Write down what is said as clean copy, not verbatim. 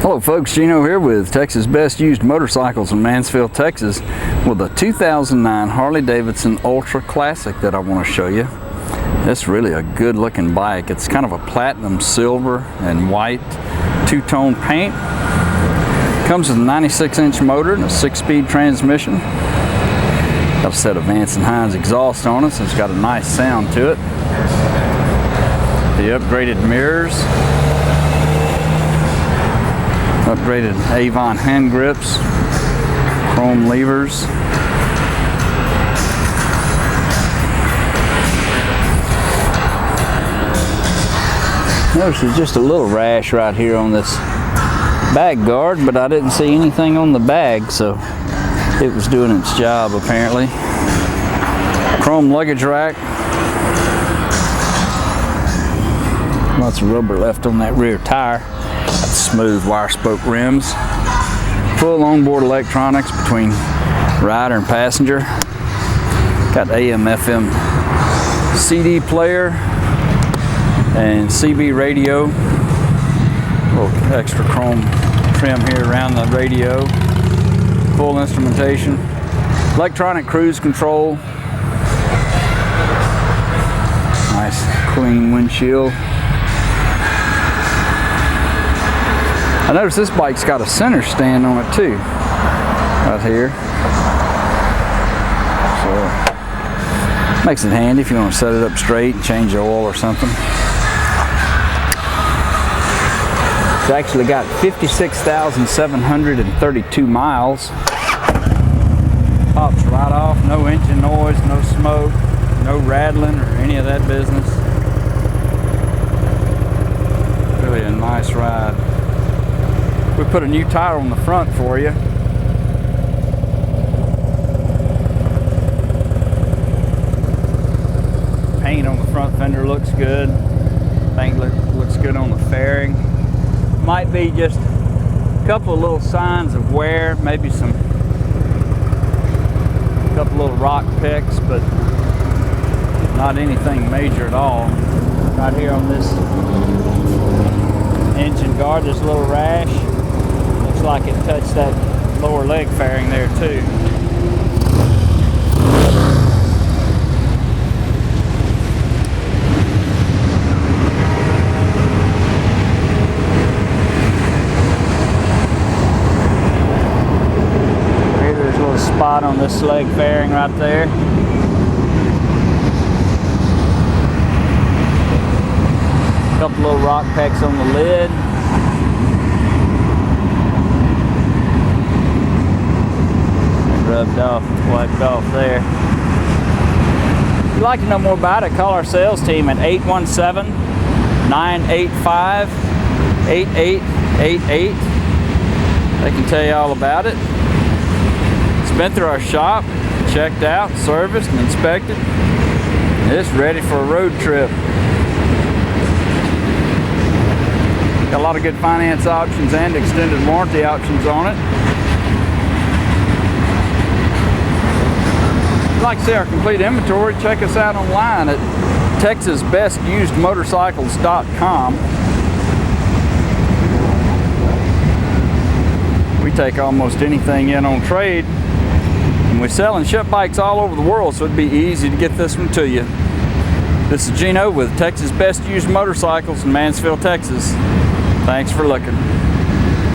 Hello folks, Gino here with Texas Best Used Motorcycles in Mansfield, Texas with a 2009 Harley Davidson Ultra Classic that I want to show you. It's really a good looking bike. It's kind of a platinum silver and white two-tone paint. Comes with a 96-inch motor and a 6-speed transmission. Got a set of Vance & Hines exhaust on it, so it's got a nice sound to it. The upgraded mirrors. Upgraded Avon hand grips, chrome levers. Notice there's just a little rash right here on this bag guard, but I didn't see anything on the bag, so it was doing its job apparently. Chrome luggage rack. Lots of rubber left on that rear tire. Smooth wire spoke rims, full onboard electronics between rider and passenger. Got AM/FM CD player and CB radio. A little extra chrome trim here around the radio. Full instrumentation, electronic cruise control. Nice clean windshield. I noticed this bike's got a center stand on it too, right here. So, makes it handy if you want to set it up straight and change the oil or something. It's actually got 56,732 miles. Pops right off, no engine noise, no smoke, no rattling or any of that business. Really a nice ride. We put a new tire on the front for you. Paint on the front fender looks good. Paint looks good on the fairing. Might be just a couple of little signs of wear, maybe a couple little rock picks, but not anything major at all. Right here on this engine guard, there's a little rash. Like it touched that lower leg fairing there too. There's a little spot on this leg fairing right there. A couple little rock pecks on the lid. Rubbed off, wiped off there. If you'd like to know more about it, call our sales team at 817-985-8888. They can tell you all about it. It's been through our shop, checked out, serviced, and inspected. It's ready for a road trip. Got a lot of good finance options and extended warranty options on it. If you'd like to see our complete inventory, check us out online at texasbestusedmotorcycles.com. We take almost anything in on trade, and we sell and ship bikes all over the world, so it'd be easy to get this one to you. This is Gino with Texas Best Used Motorcycles in Mansfield, Texas. Thanks for looking.